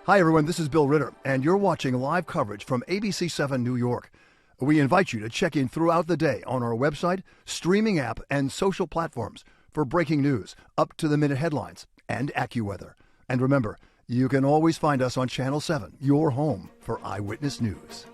Hi, everyone. This is Bill Ritter, and you're watching live coverage from ABC7 New York. We invite you to check in throughout the day on our website, streaming app, and social platforms for breaking news, up-to-the-minute headlines, and AccuWeather. And remember, you can always find us on Channel 7, your home for Eyewitness News.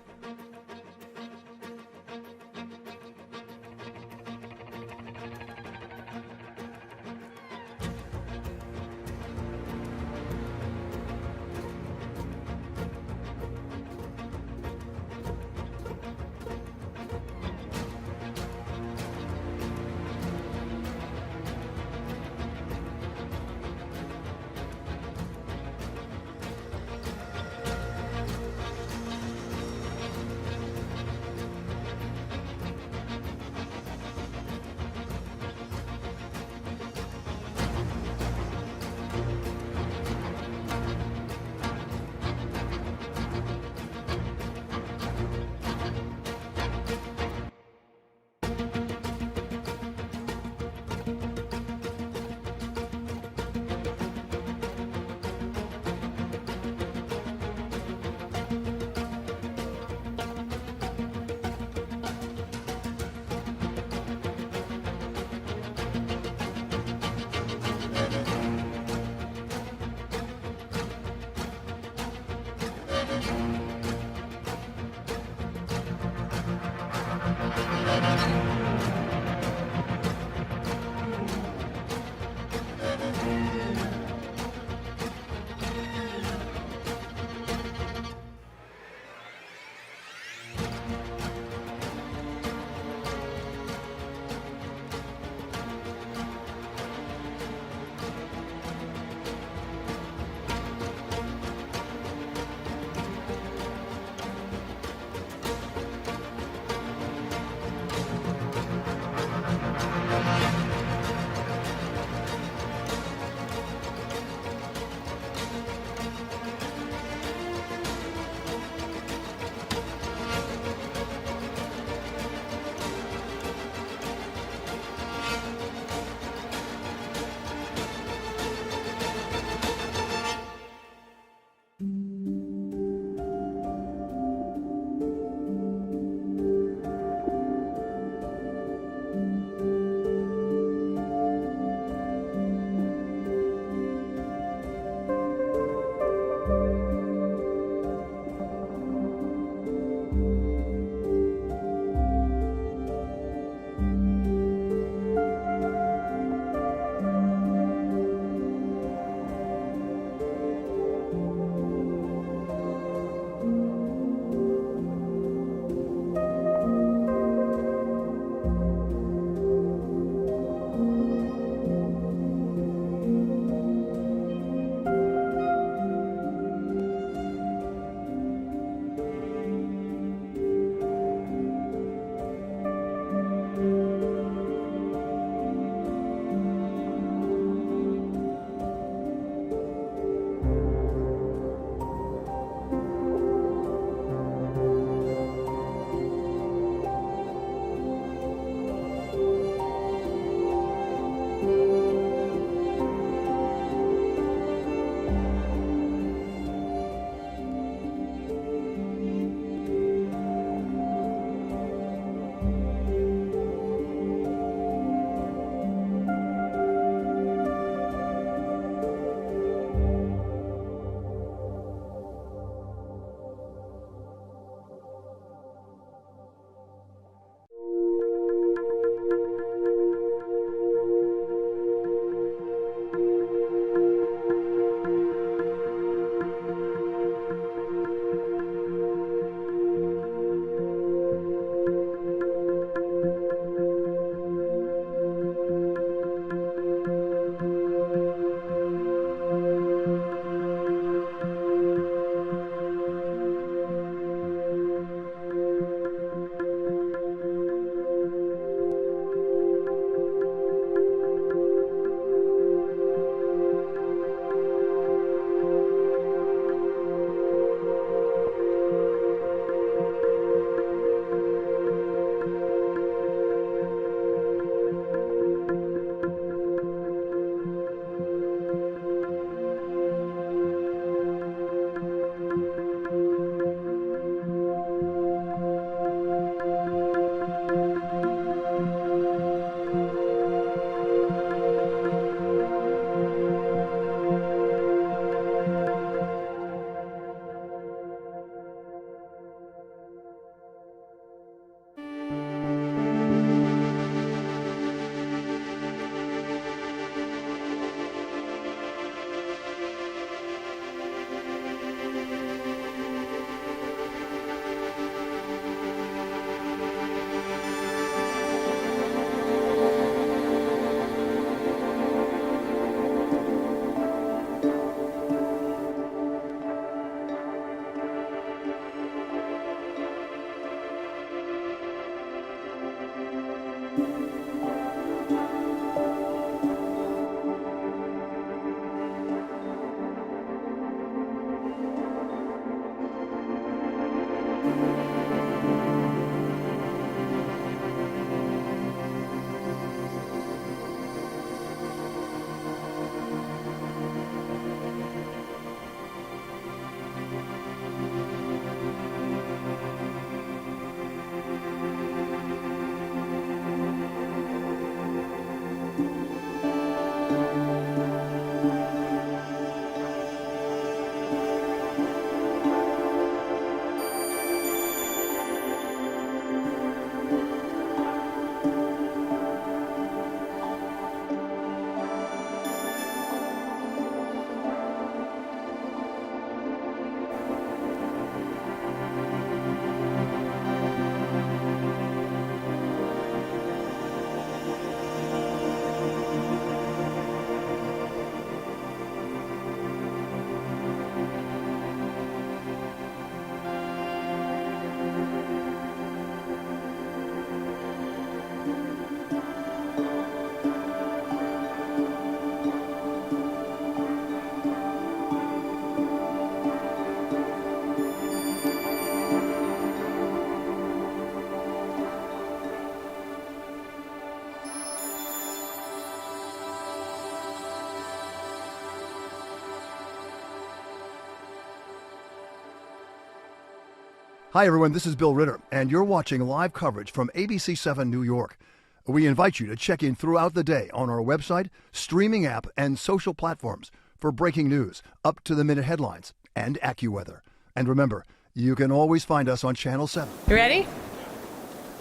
Hi, everyone. This is Bill Ritter, and you're watching live coverage from ABC-7 New York. We invite you to check in throughout the day on our website, streaming app, and social platforms for breaking news, up-to-the-minute headlines, and AccuWeather. And remember, you can always find us on Channel 7. You ready?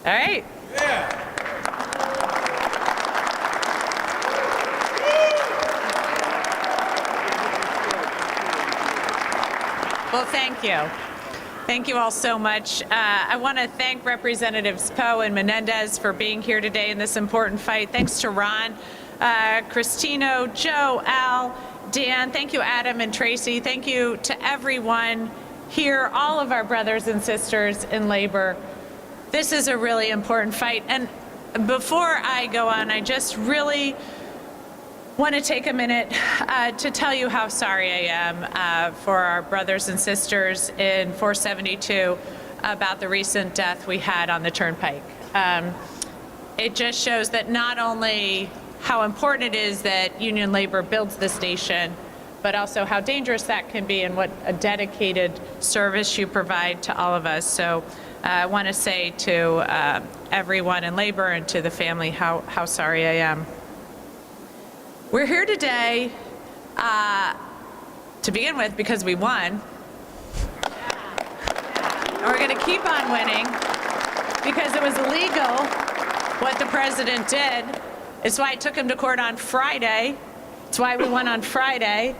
All right. Yeah. Well, thank you. Thank you all so much. I want to thank Representatives Poe and Mendez for being here today in this important fight. Thanks to Ron, Christino, Joe, Al, Dan. Thank you, Adam and Tracy. Thank you to everyone here, all of our brothers and sisters in labor. This is a really important fight. And before I go on, I just really want to take a minute to tell you how sorry I am for our brothers and sisters in 472 about the recent death we had on the Turnpike. It just shows that not only how important it is that union labor builds this nation, but also how dangerous that can be and what a dedicated service you provide to all of us. So I want to say to everyone in labor and to the family how sorry I am. We're here today to begin with because we won. And we're going to keep on winning because it was illegal what the president did. It's why I took him to court on Friday. It's why we won on Friday.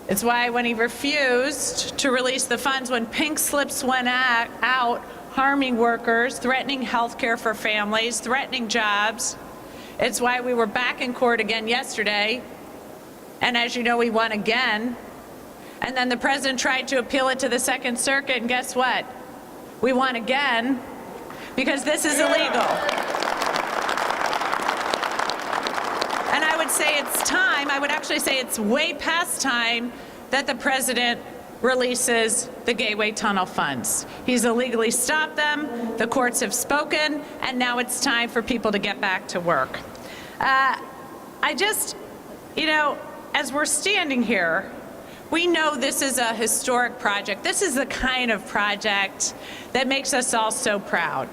It's why when he refused to release the funds, when pink slips went out, harming workers, threatening health care for families, threatening jobs. It's why we were back in court again yesterday, and as you know, we won again. And then the president tried to appeal it to the Second Circuit, and guess what? We won again because this is illegal. And I would say it's time, I would actually say it's way past time that the president releases the Gateway Tunnel funds. He's illegally stopped them, the courts have spoken, and now it's time for people to get back to work. As we're standing here, we know this is a historic project. This is the kind of project that makes us all so proud.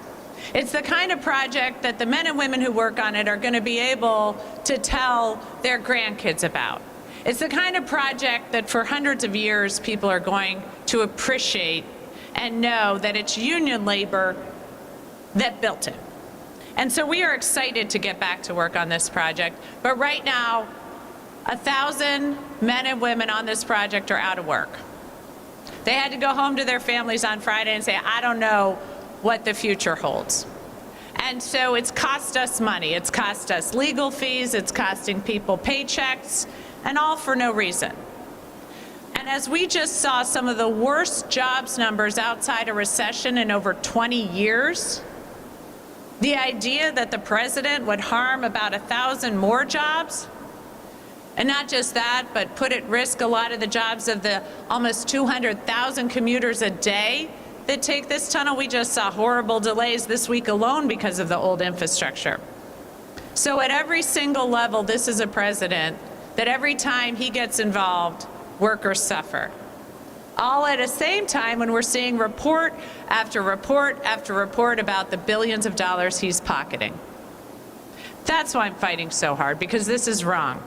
It's the kind of project that the men and women who work on it are going to be able to tell their grandkids about. It's the kind of project that for hundreds of years people are going to appreciate and know that it's union labor that built it. And so we are excited to get back to work on this project. But right now, 1,000 men and women on this project are out of work. They had to go home to their families on Friday and say, I don't know what the future holds. And so it's cost us money. It's cost us legal fees. It's costing people paychecks, and all for no reason. And as we just saw some of the worst jobs numbers outside a recession in over 20 years, the idea that the president would harm about 1,000 more jobs, and not just that, but put at risk a lot of the jobs of the almost 200,000 commuters a day that take this tunnel. We just saw horrible delays this week alone because of the old infrastructure. So at every single level, this is a president that every time he gets involved, workers suffer. All at the same time when we're seeing report after report after report about the billions of dollars he's pocketing. That's why I'm fighting so hard, because this is wrong.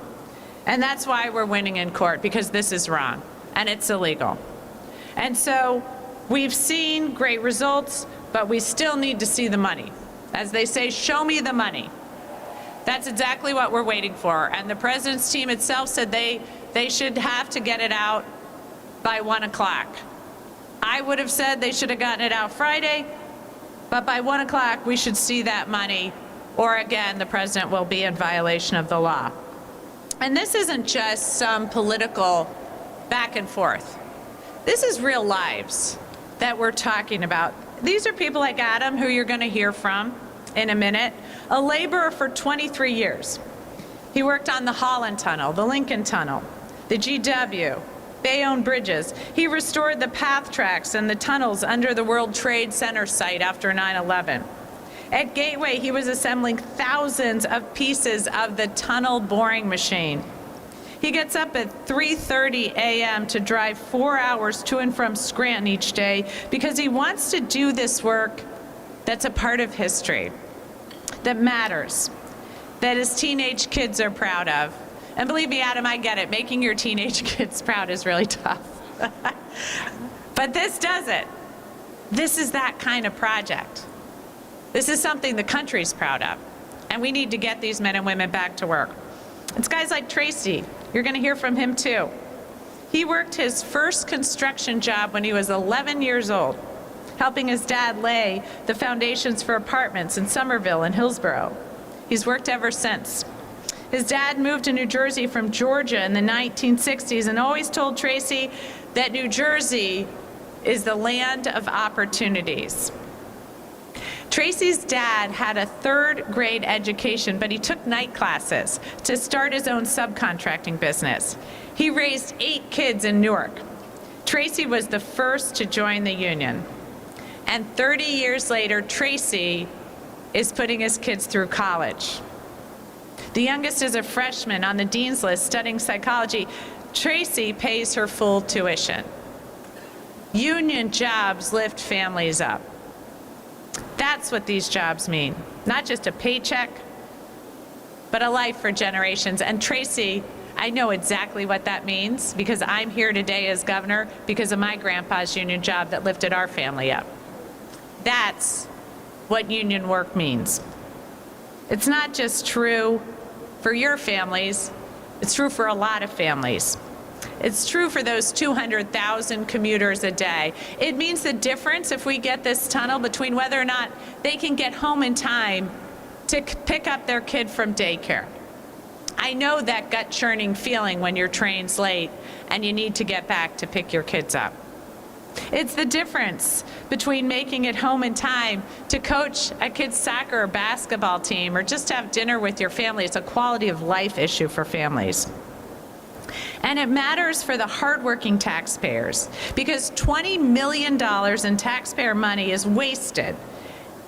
And that's why we're winning in court, because this is wrong and it's illegal. And so we've seen great results, but we still need to see the money. As they say, show me the money. That's exactly what we're waiting for. And the president's team itself said they should have to get it out by 1 o'clock. I would have said they should have gotten it out Friday, but by 1 o'clock we should see that money, or again, the president will be in violation of the law. And this isn't just some political back and forth. This is real lives that we're talking about. These are people like Adam, who you're going to hear from in a minute, a laborer for 23 years. He worked on the Holland Tunnel, the Lincoln Tunnel, the GW, Bayonne bridges. He restored the path tracks and the tunnels under the World Trade Center site after 9/11. At Gateway, he was assembling thousands of pieces of the tunnel boring machine. He gets up at 3:30 a.m. to drive 4 hours to and from Scranton each day because he wants to do this work that's a part of history, that matters, that his teenage kids are proud of. And believe me, Adam, I get it. Making your teenage kids proud is really tough. But this does it. This is that kind of project. This is something the country's proud of. And we need to get these men and women back to work. It's guys like Tracy. You're going to hear from him too. He worked his first construction job when he was 11 years old, helping his dad lay the foundations for apartments in Somerville and Hillsborough. He's worked ever since. His dad moved to New Jersey from Georgia in the 1960s and always told Tracy that New Jersey is the land of opportunities. Tracy's dad had a third-grade education, but he took night classes to start his own subcontracting business. He raised 8 kids in Newark. Tracy was the first to join the union. And 30 years later, Tracy is putting his kids through college. The youngest is a freshman on the dean's list studying psychology. Tracy pays her full tuition. Union jobs lift families up. That's what these jobs mean. Not just a paycheck, but a life for generations. And Tracy, I know exactly what that means because I'm here today as governor because of my grandpa's union job that lifted our family up. That's what union work means. It's not just true for your families, it's true for a lot of families. It's true for those 200,000 commuters a day. It means the difference if we get this tunnel between whether or not they can get home in time to pick up their kid from daycare. I know that gut-churning feeling when your train's late and you need to get back to pick your kids up. It's the difference between making it home in time to coach a kid's soccer or basketball team or just have dinner with your family. It's a quality of life issue for families. And it matters for the hardworking taxpayers because $20 million in taxpayer money is wasted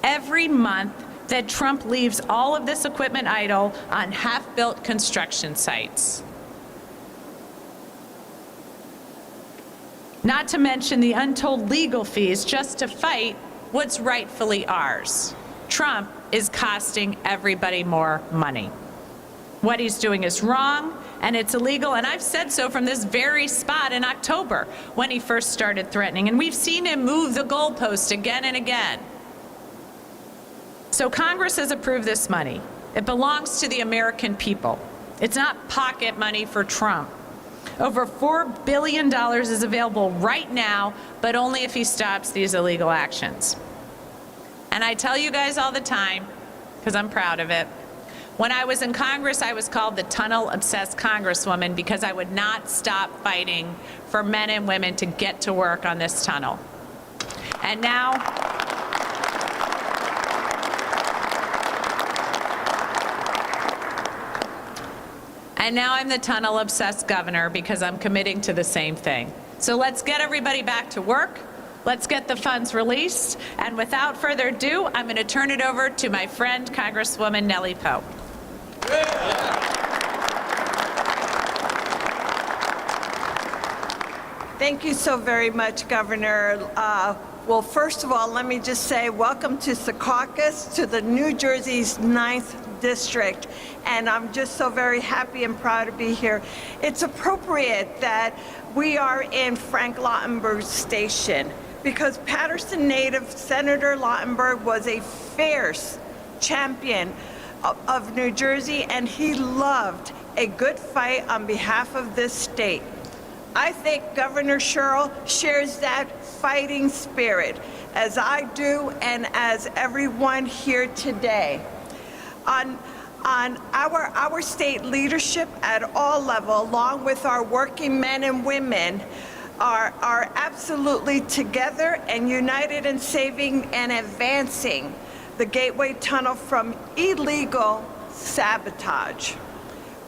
every month that Trump leaves all of this equipment idle on half-built construction sites. Not to mention the untold legal fees just to fight what's rightfully ours. Trump is costing everybody more money. What he's doing is wrong, and it's illegal, and I've said so from this very spot in October when he first started threatening, and we've seen him move the goalpost again and again. So Congress has approved this money. It belongs to the American people. It's not pocket money for Trump. Over $4 billion is available right now, but only if he stops these illegal actions. And I tell you guys all the time, because I'm proud of it, when I was in Congress, I was called the tunnel-obsessed Congresswoman because I would not stop fighting for men and women to get to work on this tunnel. And now, I'm the tunnel-obsessed governor because I'm committing to the same thing. So let's get everybody back to work. Let's get the funds released. And without further ado, I'm going to turn it over to my friend, Congresswoman Nellie Poe. Thank you so very much, Governor. Well, first of all, let me just say welcome to Secaucus, to the New Jersey's 9th District, and I'm just so very happy and proud to be here. It's appropriate that we are in Frank Lautenberg's station because Paterson native Senator Lautenberg was a fierce champion of New Jersey, and he loved a good fight on behalf of this state. I think Governor Sherrill shares that fighting spirit, as I do and as everyone here today. On our state leadership at all levels, along with our working men and women, are absolutely together and united in saving and advancing the Gateway Tunnel from illegal sabotage.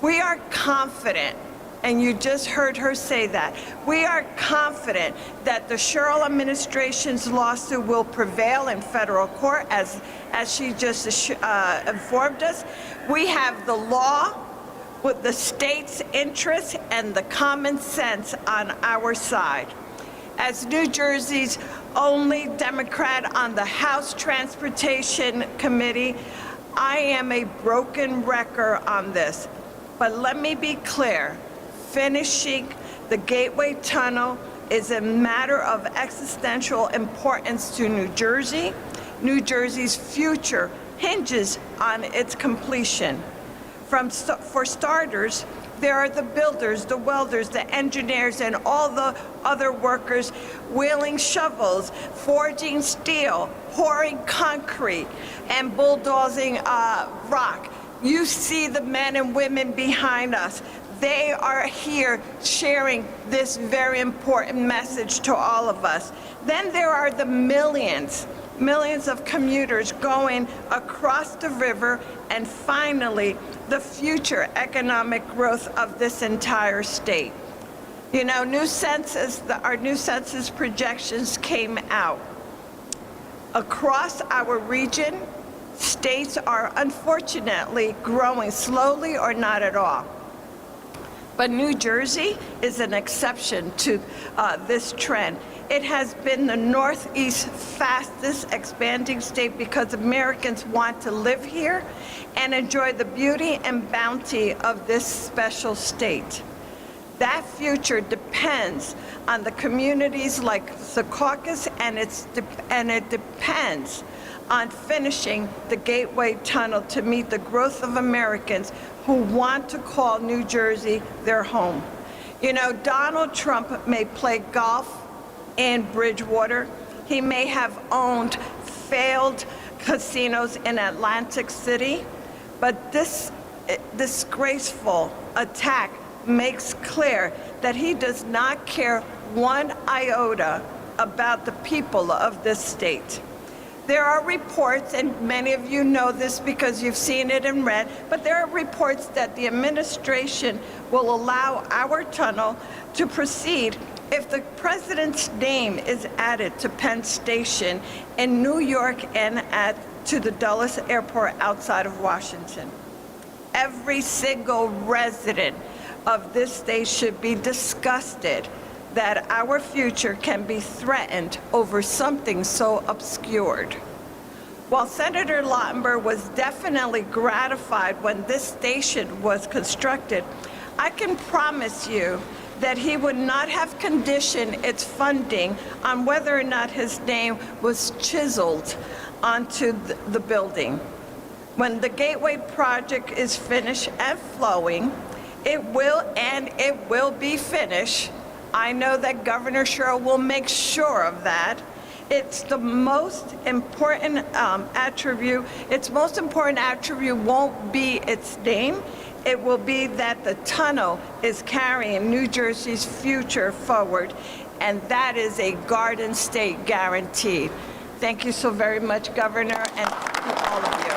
We are confident, and you just heard her say that, we are confident that the Sherrill administration's lawsuit will prevail in federal court, as she just informed us. We have the law, with the state's interests and the common sense on our side. As New Jersey's only Democrat on the House Transportation Committee, I am a broken record on this. But let me be clear, finishing the Gateway Tunnel is a matter of existential importance to New Jersey. New Jersey's future hinges on its completion. For starters, there are the builders, the welders, the engineers, and all the other workers wheeling shovels, forging steel, pouring concrete, and bulldozing rock. You see the men and women behind us. They are here sharing this very important message to all of us. Then there are the millions of commuters going across the river, and finally, the future economic growth of this entire state. You know, our new census projections came out. Across our region, states are unfortunately growing slowly or not at all. But New Jersey is an exception to this trend. It has been the Northeast's fastest expanding state because Americans want to live here and enjoy the beauty and bounty of this special state. That future depends on the communities like Secaucus, and it depends on finishing the Gateway Tunnel to meet the growth of Americans who want to call New Jersey their home. You know, Donald Trump may play golf in Bridgewater. He may have owned failed casinos in Atlantic City, but this disgraceful attack makes clear that he does not care one iota about the people of this state. There are reports, and many of you know this because you've seen it and read, but there are reports that the administration will allow our tunnel to proceed if the president's name is added to Penn Station in New York and to the Dulles Airport outside of Washington. Every single resident of this state should be disgusted that our future can be threatened over something so obscured. While Senator Lautenberg was definitely gratified when this station was constructed, I can promise you that he would not have conditioned its funding on whether or not his name was chiseled onto the building. When the Gateway project is finished and flowing, it will be finished. I know that Governor Sherrill will make sure of that. It's the most important attribute. Its most important attribute won't be its name. It will be that the tunnel is carrying New Jersey's future forward, and that is a Garden State guarantee. Thank you so very much, Governor, and to all of you.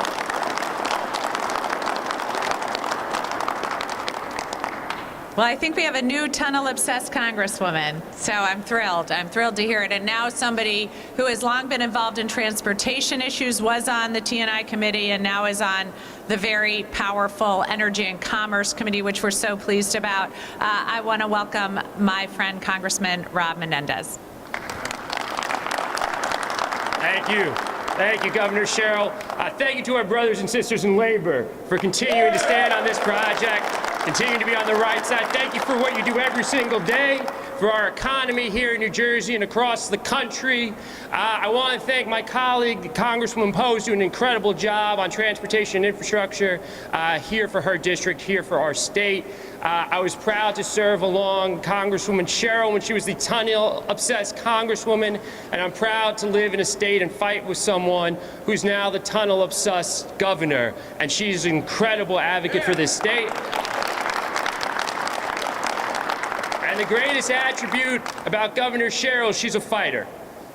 Well, I think we have a new tunnel-obsessed Congresswoman, so I'm thrilled. I'm thrilled to hear it. And now somebody who has long been involved in transportation issues, was on the T&I committee, and now is on the very powerful Energy and Commerce Committee, which we're so pleased about. I want to welcome my friend, Congressman Rob Mendez. Thank you. Thank you, Governor Sherrill. Thank you to our brothers and sisters in labor for continuing to stand on this project, continuing to be on the right side. Thank you for what you do every single day for our economy here in New Jersey and across the country. I want to thank my colleague, Congresswoman Poe, who's doing an incredible job on transportation and infrastructure here for her district, here for our state. I was proud to serve along Congresswoman Sherrill when she was the tunnel-obsessed Congresswoman, and I'm proud to live in a state and fight with someone who's now the tunnel-obsessed governor, and she's an incredible advocate for this state. And the greatest attribute about Governor Sherrill, she's a fighter.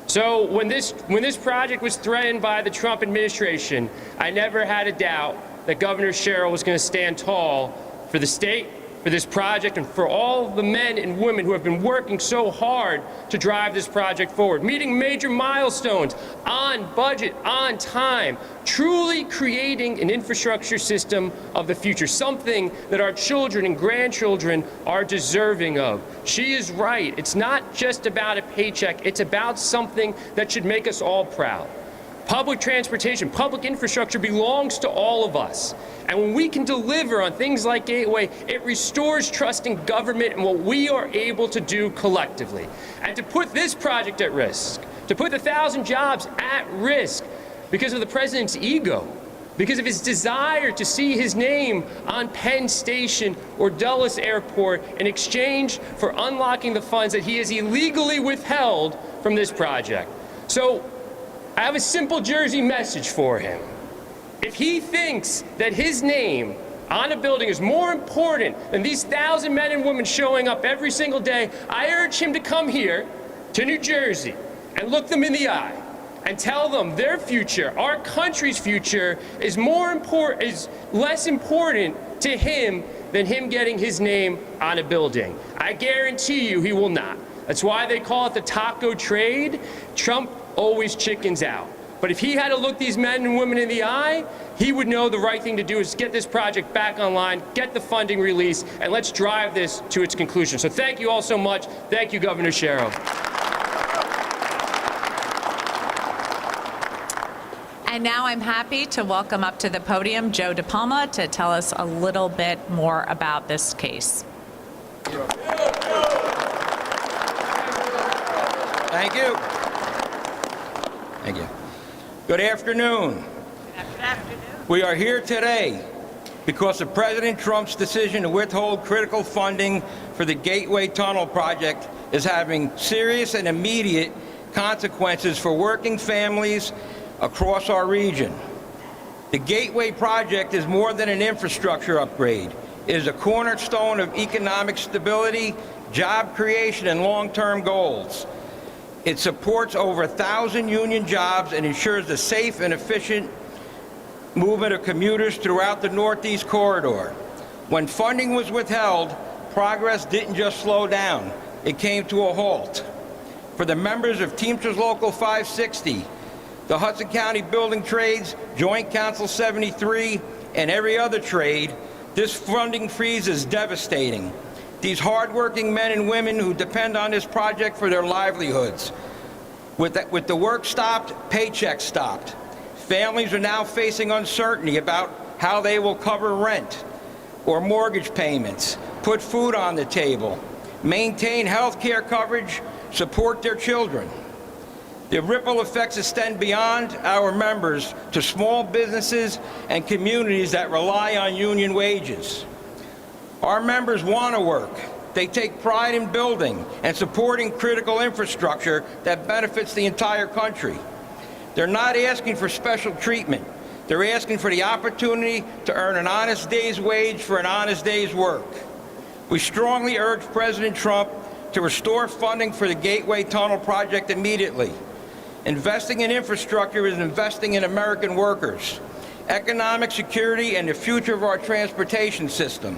So when this project was threatened by the Trump administration, I never had a doubt that Governor Sherrill was going to stand tall for the state, for this project and for all the men and women who have been working so hard to drive this project forward, meeting major milestones on budget, on time, truly creating an infrastructure system of the future, something that our children and grandchildren are deserving of. She is right. It's not just about a paycheck. It's about something that should make us all proud. Public transportation, public infrastructure belongs to all of us. And when we can deliver on things like Gateway, it restores trust in government and what we are able to do collectively. And to put this project at risk, to put the 1,000 jobs at risk because of the president's ego, because of his desire to see his name on Penn Station or Dulles Airport in exchange for unlocking the funds that he has illegally withheld from this project. So I have a simple Jersey message for him. If he thinks that his name on a building is more important than these 1,000 men and women showing up every single day, I urge him to come here to New Jersey and look them in the eye and tell them their future, our country's future, is less important to him than him getting his name on a building. I guarantee you he will not. That's why they call it the taco trade. Trump always chickens out. But if he had to look these men and women in the eye, he would know the right thing to do is get this project back online, get the funding released, and let's drive this to its conclusion. So thank you all so much. Thank you, Governor Sherrill. And now I'm happy to welcome up to the podium Joe DePalma to tell us a little bit more about this case. Thank you. Thank you. Good afternoon. Good afternoon. We are here today because of President Trump's decision to withhold critical funding for the Gateway Tunnel project is having serious and immediate consequences for working families across our region. The Gateway project is more than an infrastructure upgrade. It is a cornerstone of economic stability, job creation, and long-term goals. It supports over 1,000 union jobs and ensures the safe and efficient movement of commuters throughout the Northeast Corridor. When funding was withheld, progress didn't just slow down, it came to a halt. For the members of Teamsters Local 560, the Hudson County Building Trades, Joint Council 73, and every other trade, this funding freeze is devastating. These hardworking men and women who depend on this project for their livelihoods. With the work stopped, paychecks stopped. Families are now facing uncertainty about how they will cover rent or mortgage payments, put food on the table, maintain health care coverage, support their children. The ripple effects extend beyond our members to small businesses and communities that rely on union wages. Our members want to work. They take pride in building and supporting critical infrastructure that benefits the entire country. They're not asking for special treatment. They're asking for the opportunity to earn an honest day's wage for an honest day's work. We strongly urge President Trump to restore funding for the Gateway Tunnel project immediately. Investing in infrastructure is investing in American workers, economic security, and the future of our transportation system.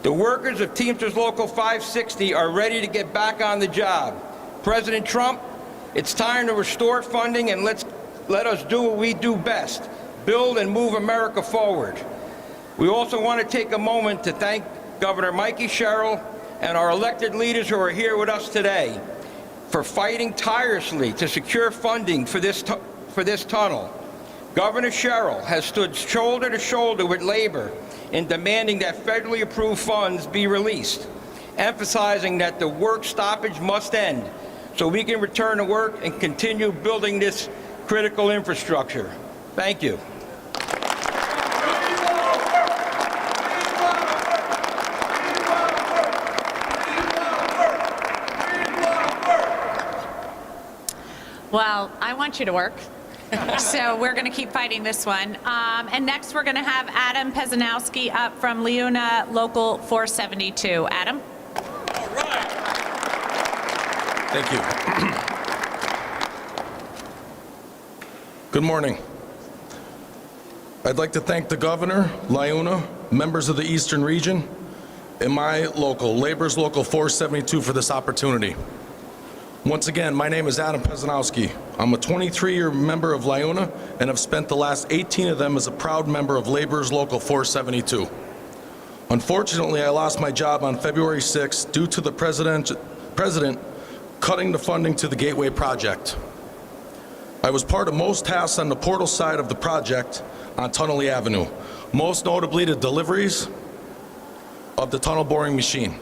The workers of Teamsters Local 560 are ready to get back on the job. President Trump, it's time to restore funding and let us do what we do best, build and move America forward. We also want to take a moment to thank Governor Mikie Sherrill and our elected leaders who are here with us today for fighting tirelessly to secure funding for this tunnel. Governor Sherrill has stood shoulder to shoulder with labor in demanding that federally approved funds be released, emphasizing that the work stoppage must end so we can return to work and continue building this critical infrastructure. Thank you. Well, I want you to work. So we're going to keep fighting this one. And next we're going to have Adam Pesanowski up from Leuna Local 472. Adam? All right. Thank you. Good morning. I'd like to thank the governor, Leuna, members of the Eastern Region, in my local, Labor's Local 472, for this opportunity. Once again, my name is Adam Pesanowski. I'm a 23-year member of Lyuna and have spent the last 18 of them as a proud member of Labor's Local 472. Unfortunately, I lost my job on February 6th due to the president cutting the funding to the Gateway project. I was part of most tasks on the portal side of the project on Tunnelly Avenue, most notably the deliveries of the tunnel boring machine.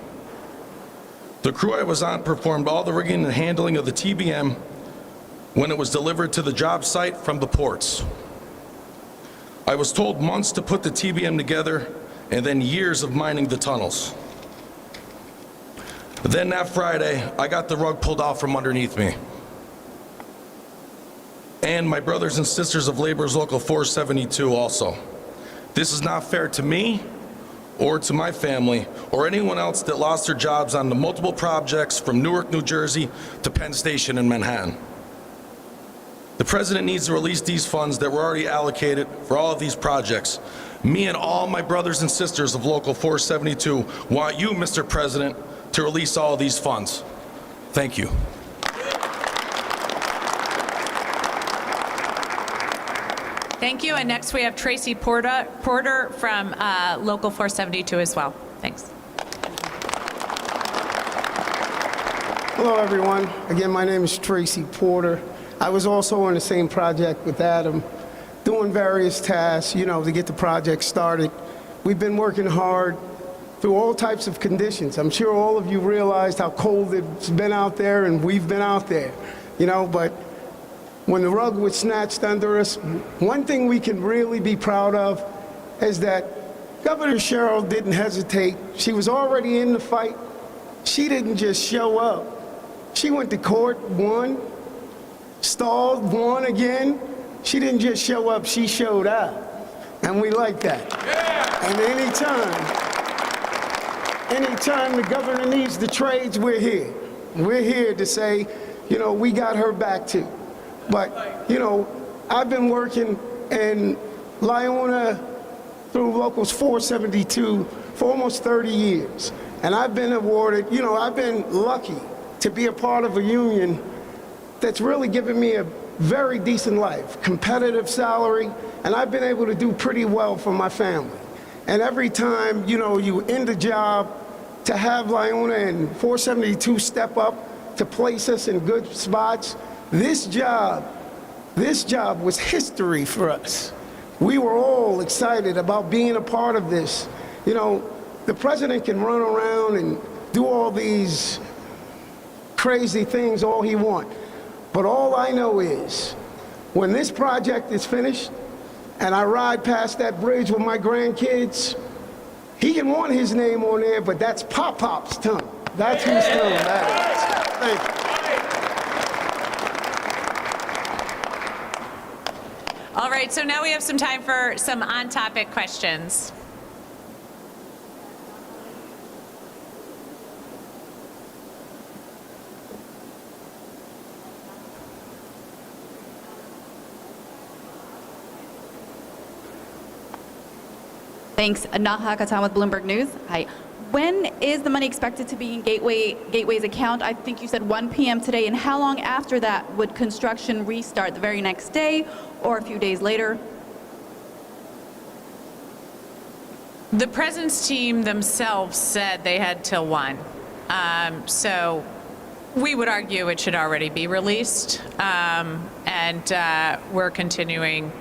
The crew I was on performed all the rigging and handling of the TBM when it was delivered to the job site from the ports. I was told months to put the TBM together and then years of mining the tunnels. Then that Friday, I got the rug pulled out from underneath me. And my brothers and sisters of Labor's Local 472 also. This is not fair to me or to my family or anyone else that lost their jobs on the multiple projects from Newark, New Jersey to Penn Station in Manhattan. The president needs to release these funds that were already allocated for all of these projects. Me and all my brothers and sisters of Local 472 want you, Mr. President, to release all of these funds. Thank you. Thank you. And next we have Tracy Porter from Local 472 as well. Thanks. Hello, everyone. Again, my name is Tracy Porter. I was also on the same project with Adam, doing various tasks, to get the project started. We've been working hard through all types of conditions. I'm sure all of you realized how cold it's been out there, and we've been out there, but when the rug was snatched under us, one thing we can really be proud of is that Governor Sherrill didn't hesitate. She was already in the fight. She didn't just show up. She went to court, won, stalled, won again. She didn't just show up, she showed out. And we like that. Yeah. And anytime the governor needs the trades, we're here. We're here to say, we got her back too. But, I've been working in Lyuna through Locals 472 for almost 30 years. And I've been awarded, I've been lucky to be a part of a union that's really given me a very decent life, competitive salary, and I've been able to do pretty well for my family. And every time, you end a job, to have Lyuna and 472 step up to place us in good spots, this job was history for us. We were all excited about being a part of this. The president can run around and do all these crazy things all he wants. But all I know is, when this project is finished and I ride past that bridge with my grandkids, he can want his name on there, but that's Pop-Pop's tunnel. That's whose tunnel that is. Thank you. All right, so now we have some time for some on-topic questions. Thanks. Naha Katan with Bloomberg News. Hi. When is the money expected to be in Gateway's account? I think you said 1 p.m. today. And how long after that would construction restart? The very next day or a few days later? The president's team themselves said they had till 1. So we would argue it should already be released. And we're continuing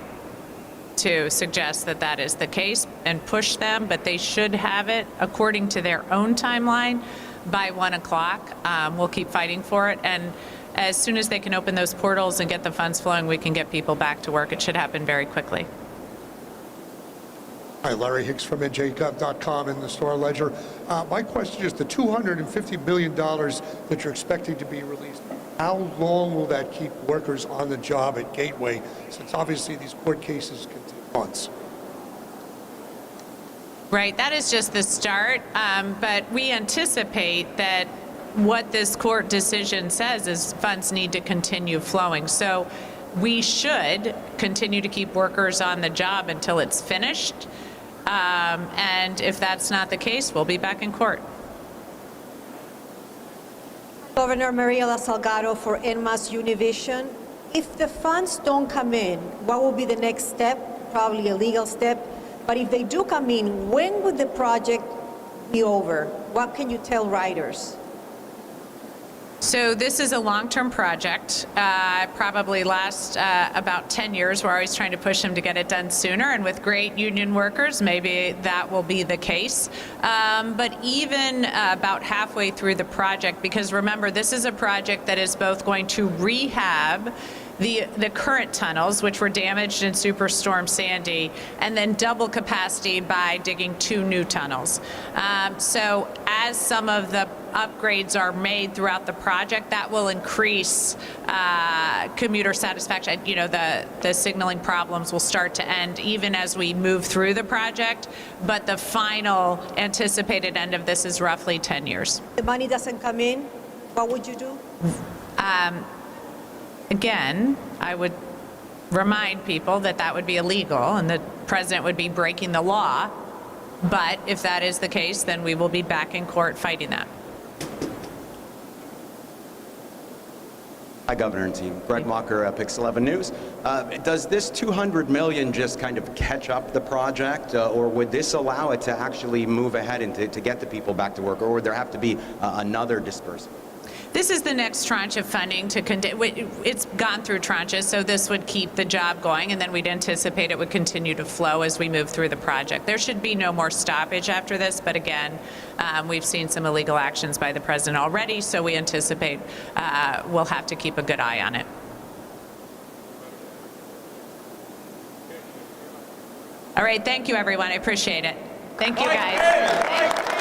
to suggest that that is the case and push them, but they should have it according to their own timeline by 1 o'clock. We'll keep fighting for it, and as soon as they can open those portals and get the funds flowing, we can get people back to work. It should happen very quickly. Hi, Larry Hicks from NJGov.com in the Star Ledger. My question is the $250 billion that you're expecting to be released. How long will that keep workers on the job at Gateway, since obviously these court cases can take months? Right, that is just the start, but we anticipate that what this court decision says is funds need to continue flowing. So we should continue to keep workers on the job until it's finished. And if that's not the case, we'll be back in court. Governor Mariela Salgado for NMAS Univision. If the funds don't come in, what will be the next step? Probably a legal step. But if they do come in, when would the project be over? What can you tell riders? So this is a long-term project, probably last about 10 years. We're always trying to push them to get it done sooner, and with great union workers, maybe that will be the case. But even about halfway through the project, because remember, this is a project that is both going to rehab the current tunnels, which were damaged in Superstorm Sandy, and then double capacity by digging 2 new tunnels. So as some of the upgrades are made throughout the project, that will increase commuter satisfaction. You know, the signaling problems will start to end even as we move through the project, but the final anticipated end of this is roughly 10 years. The money doesn't come in, what would you do? Again, I would remind people that that would be illegal and the president would be breaking the law. But if that is the case, then we will be back in court fighting that. Hi, Governor and team. Greg Mocker, Pix 11 News. Does this $200 million just kind of catch up the project, or would this allow it to actually move ahead and to get the people back to work, or would there have to be another disbursement? This is the next tranche of funding to it's gone through tranches, so this would keep the job going, and then we'd anticipate it would continue to flow as we move through the project. There should be no more stoppage after this, but again, we've seen some illegal actions by the president already, so we anticipate we'll have to keep a good eye on it. All right, thank you, everyone. I appreciate it. Thank you, guys.